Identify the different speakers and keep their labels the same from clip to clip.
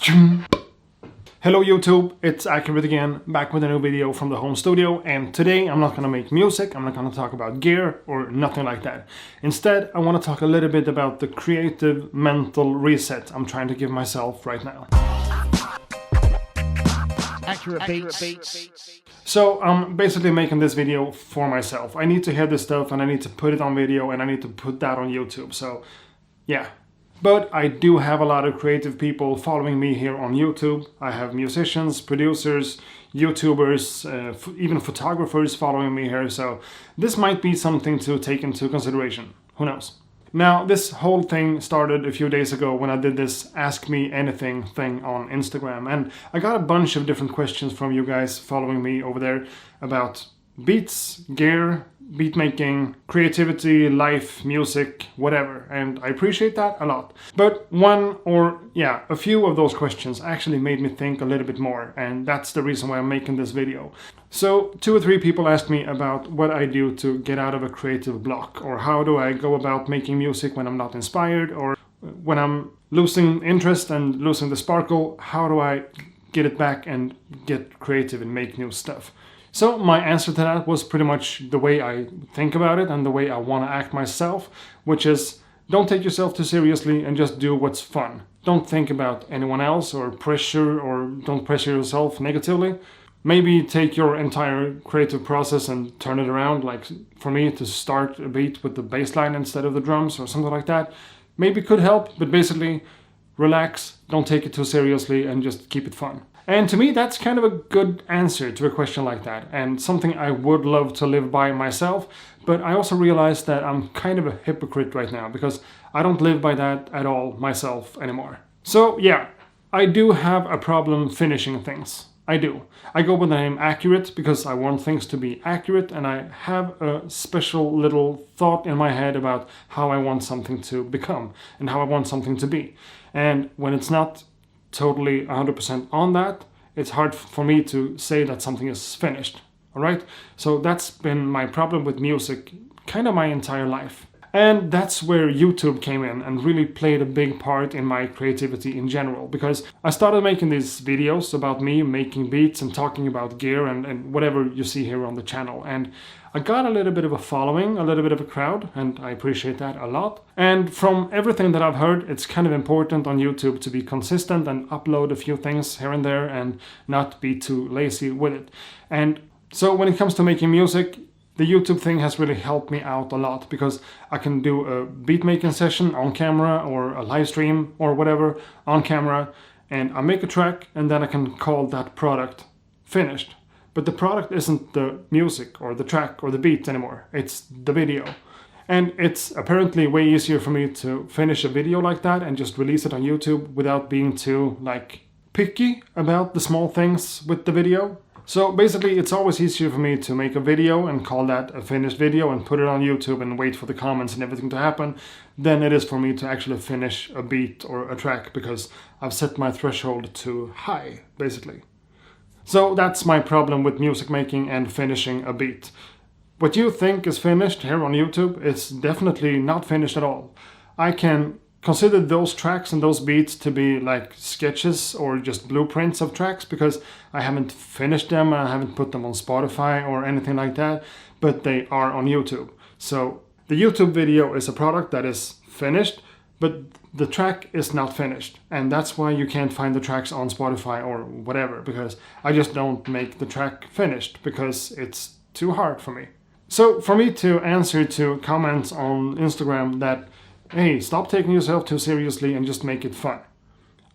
Speaker 1: Hello YouTube, it's Accurate again, back with a new video from the home studio, and today I'm not gonna make music, I'm not gonna talk about gear or nothing like that. Instead, I want to talk a little bit about the creative mental reset I'm trying to give myself right now.
Speaker 2: Accurate beats.
Speaker 1: So I'm basically making this video for myself. I need to hear this stuff and I need to put it on video and I need to put that on YouTube, so yeah. But I do have a lot of creative people following me here on YouTube. I have musicians, producers, YouTubers, even photographers following me here, so this might be something to take into consideration. Who knows? Now, this whole thing started a few days ago when I did this Ask Me Anything thing on Instagram, and I got a bunch of different questions from you guys following me over there about beats, gear, beat making, creativity, life, music, whatever, and I appreciate that a lot. But a few of those questions actually made me think a little bit more, and that's the reason why I'm making this video. So 2 or 3 people asked me about what I do to get out of a creative block, or how do I go about making music when I'm not inspired, or when I'm losing interest and losing the sparkle, how do I get it back and get creative and make new stuff? So my answer to that was pretty much the way I think about it and the way I want to act myself, which is don't take yourself too seriously and just do what's fun. Don't think about anyone else or don't pressure yourself negatively. Maybe take your entire creative process and turn it around, like for me to start a beat with the bass line instead of the drums or something like that. Maybe could help, but basically relax, don't take it too seriously and just keep it fun. And to me, that's kind of a good answer to a question like that, and something I would love to live by myself, but I also realize that I'm kind of a hypocrite right now, because I don't live by that at all myself anymore. So yeah, I do have a problem finishing things. I do. I go with the name Accurate because I want things to be accurate, and I have a special little thought in my head about how I want something to become and how I want something to be. And when it's not totally 100% on that, it's hard for me to say that something is finished. Alright? So that's been my problem with music kind of my entire life. And that's where YouTube came in and really played a big part in my creativity in general, because I started making these videos about me making beats and talking about gear and whatever you see here on the channel, and I got a little bit of a following, a little bit of a crowd, and I appreciate that a lot. And from everything that I've heard, it's kind of important on YouTube to be consistent and upload a few things here and there and not be too lazy with it. And so when it comes to making music, the YouTube thing has really helped me out a lot, because I can do a beat making session on camera or a live stream or whatever on camera, and I make a track and then I can call that product finished. But the product isn't the music or the track or the beat anymore, it's the video. And it's apparently way easier for me to finish a video like that and just release it on YouTube without being too picky about the small things with the video. So basically, it's always easier for me to make a video and call that a finished video and put it on YouTube and wait for the comments and everything to happen than it is for me to actually finish a beat or a track, because I've set my threshold too high, basically. So that's my problem with music making and finishing a beat. What you think is finished here on YouTube is definitely not finished at all. I can consider those tracks and those beats to be like sketches or just blueprints of tracks, because I haven't finished them, I haven't put them on Spotify or anything like that, but they are on YouTube. So the YouTube video is a product that is finished, but the track is not finished, and that's why you can't find the tracks on Spotify or whatever, because I just don't make the track finished because it's too hard for me. So for me to answer to comments on Instagram that, hey, stop taking yourself too seriously and just make it fun,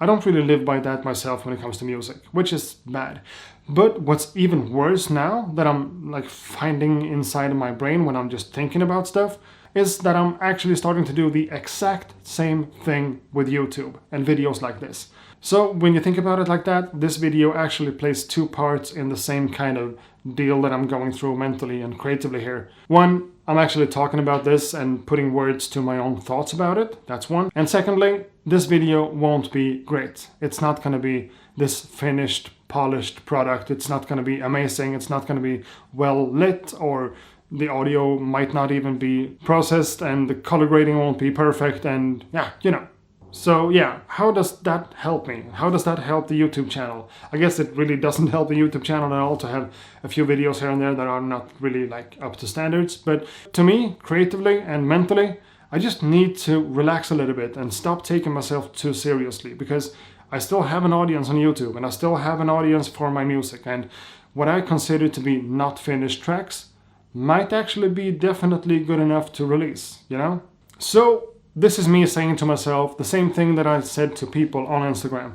Speaker 1: I don't really live by that myself when it comes to music, which is bad. But what's even worse now, that I'm finding inside of my brain when I'm just thinking about stuff, is that I'm actually starting to do the exact same thing with YouTube and videos like this. So when you think about it like that, this video actually plays 2 parts in the same kind of deal that I'm going through mentally and creatively here. One, I'm actually talking about this and putting words to my own thoughts about it. That's one. And secondly, this video won't be great. It's not going to be this finished, polished product. It's not going to be amazing. It's not going to be well lit, or the audio might not even be processed, and the color grading won't be perfect, and yeah, you know. So yeah, how does that help me? How does that help the YouTube channel? I guess it really doesn't help the YouTube channel at all to have a few videos here and there that are not really like up to standards. But to me, creatively and mentally, I just need to relax a little bit and stop taking myself too seriously, because I still have an audience on YouTube and I still have an audience for my music, and what I consider to be not finished tracks might actually be definitely good enough to release, you know? So this is me saying to myself the same thing that I said to people on Instagram.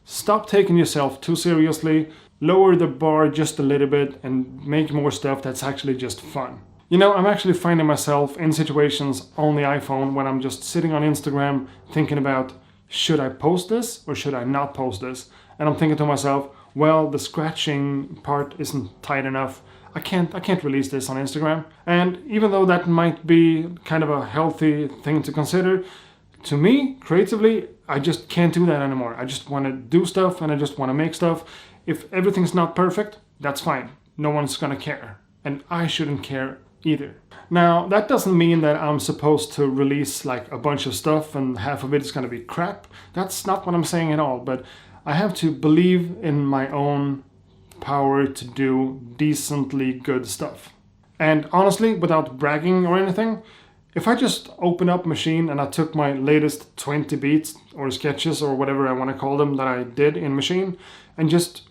Speaker 1: Stop taking yourself too seriously, lower the bar just a little bit, and make more stuff that's actually just fun. You know, I'm actually finding myself in situations on the iPhone when I'm just sitting on Instagram thinking about, should I post this or should I not post this? And I'm thinking to myself, well, the scratching part isn't tight enough. I can't release this on Instagram. And even though that might be kind of a healthy thing to consider, to me, creatively, I just can't do that anymore. I just want to do stuff and I just want to make stuff. If everything's not perfect, that's fine. No one's gonna care. And I shouldn't care either. Now, that doesn't mean that I'm supposed to release like a bunch of stuff and half of it is gonna be crap. That's not what I'm saying at all, but I have to believe in my own power to do decently good stuff. And honestly, without bragging or anything, if I just open up Machine and I took my latest 20 beats or sketches or whatever I want to call them that I did in Machine and just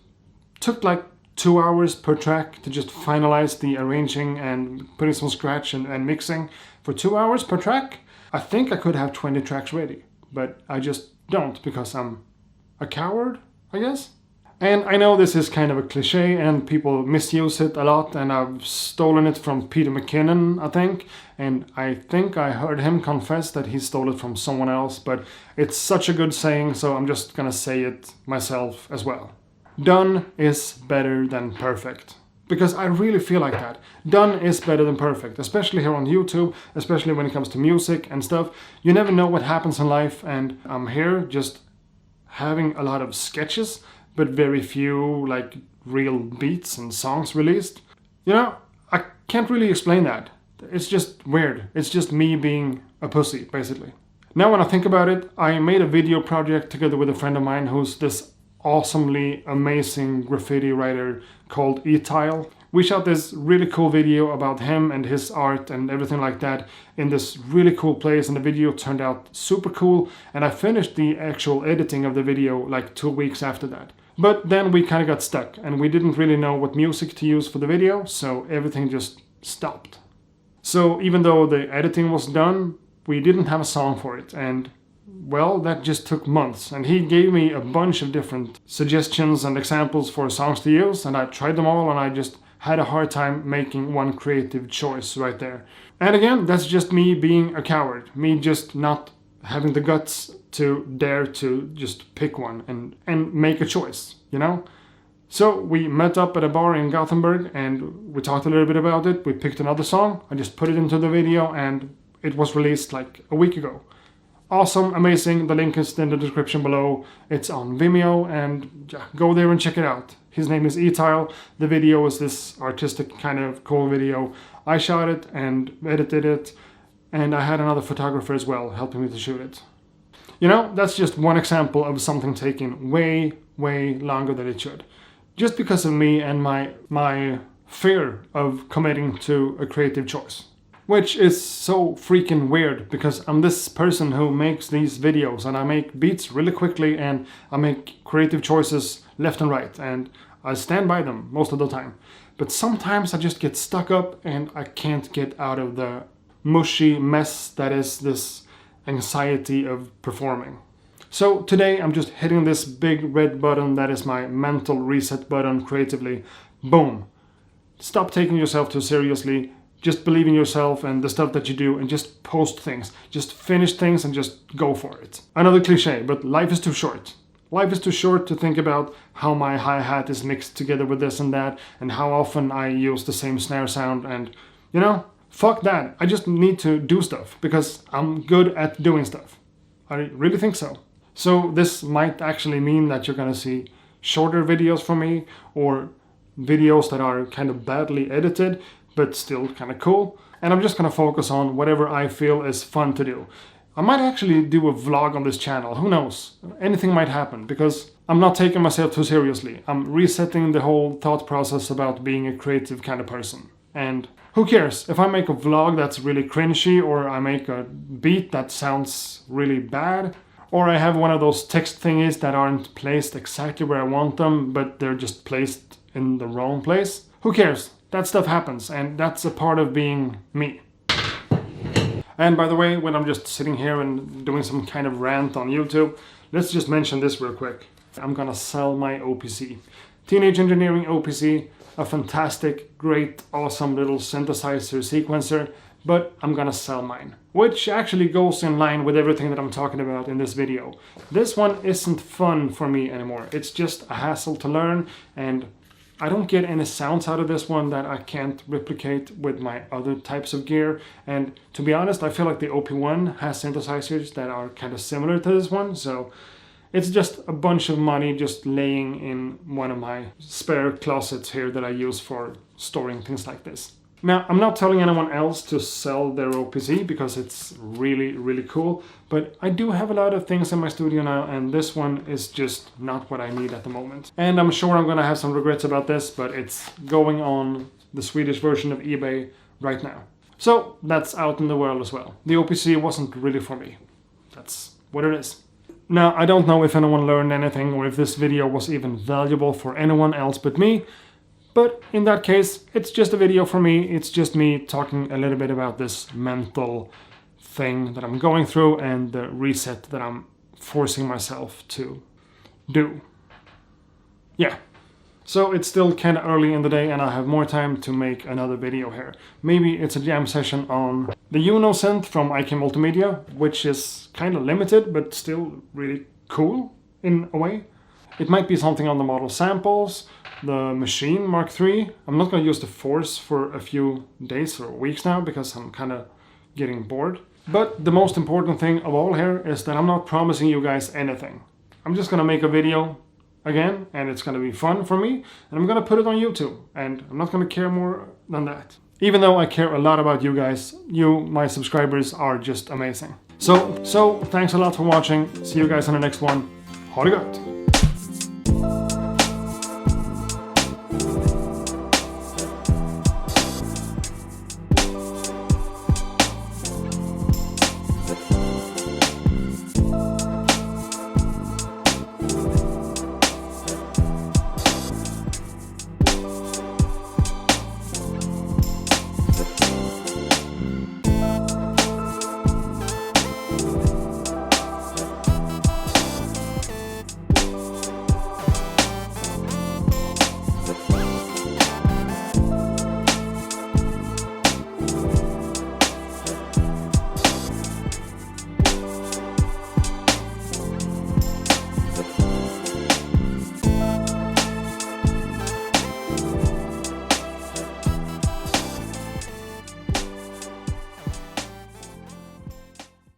Speaker 1: took like 2 hours per track to just finalize the arranging and putting some scratch and mixing for 2 hours per track, I think I could have 20 tracks ready. But I just don't, because I'm a coward, I guess. And I know this is kind of a cliche and people misuse it a lot, and I've stolen it from Peter McKinnon, I think. And I think I heard him confess that he stole it from someone else, but it's such a good saying, so I'm just gonna say it myself as well. Done is better than perfect. Because I really feel like that. Done is better than perfect, especially here on YouTube, especially when it comes to music and stuff. You never know what happens in life, and I'm here just having a lot of sketches, but very few like real beats and songs released. You know, I can't really explain that. It's just weird. It's just me being a pussy, basically. Now when I think about it, I made a video project together with a friend of mine who's this awesomely amazing graffiti writer called E-Tile. We shot this really cool video about him and his art and everything like that in this really cool place, and the video turned out super cool, and I finished the actual editing of the video like 2 weeks after that. But then we kind of got stuck and we didn't really know what music to use for the video, so everything just stopped. So even though the editing was done, we didn't have a song for it, and well, that just took months, and he gave me a bunch of different suggestions and examples for songs to use, and I tried them all, and I just had a hard time making one creative choice right there. And again, that's just me being a coward, me just not having the guts to dare to just pick one and make a choice, you know? So we met up at a bar in Gothenburg and we talked a little bit about it. We picked another song, I just put it into the video, and it was released like a week ago. Awesome, amazing, the link is in the description below. It's on Vimeo, and yeah, go there and check it out. His name is E-Tile. The video is this artistic kind of cool video. I shot it and edited it, and I had another photographer as well helping me to shoot it. You know, that's just one example of something taking way, way longer than it should. Just because of me and my fear of committing to a creative choice. Which is so freaking weird, because I'm this person who makes these videos and I make beats really quickly and I make creative choices left and right, and I stand by them most of the time. But sometimes I just get stuck up and I can't get out of the mushy mess that is this anxiety of performing. So today I'm just hitting this big red button that is my mental reset button creatively. Boom. Stop taking yourself too seriously. Just believe in yourself and the stuff that you do, and just post things. Just finish things and just go for it. Another cliche, but life is too short. Life is too short to think about how my hi-hat is mixed together with this and that, and how often I use the same snare sound, and, you know, fuck that. I just need to do stuff, because I'm good at doing stuff. I really think so. So this might actually mean that you're gonna see shorter videos from me, or videos that are kind of badly edited, but still kind of cool. And I'm just gonna focus on whatever I feel is fun to do. I might actually do a vlog on this channel, who knows? Anything might happen, because I'm not taking myself too seriously. I'm resetting the whole thought process about being a creative kind of person. And who cares? If I make a vlog that's really cringy, or I make a beat that sounds really bad, or I have one of those text thingies that aren't placed exactly where I want them, but they're just placed in the wrong place, who cares? That stuff happens, and that's a part of being me. And by the way, when I'm just sitting here and doing some kind of rant on YouTube, let's just mention this real quick. I'm gonna sell my OPC. Teenage Engineering OPC, a fantastic, great, awesome little synthesizer sequencer, but I'm gonna sell mine. Which actually goes in line with everything that I'm talking about in this video. This one isn't fun for me anymore. It's just a hassle to learn, and I don't get any sounds out of this one that I can't replicate with my other types of gear. And to be honest, I feel like the OP1 has synthesizers that are kind of similar to this one, so it's just a bunch of money just laying in one of my spare closets here that I use for storing things like this. Now, I'm not telling anyone else to sell their OPC because it's really, really cool, but I do have a lot of things in my studio now, and this one is just not what I need at the moment. And I'm sure I'm gonna have some regrets about this, but it's going on the Swedish version of eBay right now. So that's out in the world as well. The OPC wasn't really for me. That's what it is. Now, I don't know if anyone learned anything or if this video was even valuable for anyone else but me. But in that case, it's just a video for me. It's just me talking a little bit about this mental thing that I'm going through and the reset that I'm forcing myself to do. Yeah. So it's still kind of early in the day and I have more time to make another video here. Maybe it's a jam session on the Uno synth from IK Multimedia, which is kind of limited but still really cool in a way. It might be something on the model samples, the Machine Mark III. I'm not going to use the Force for a few days or weeks now because I'm kind of getting bored. But the most important thing of all here is that I'm not promising you guys anything. I'm just going to make a video again and it's going to be fun for me and I'm going to put it on YouTube and I'm not going to care more than that. Even though I care a lot about you guys, you, my subscribers, are just amazing. So thanks a lot for watching. See you guys on the next one. Ha det gott!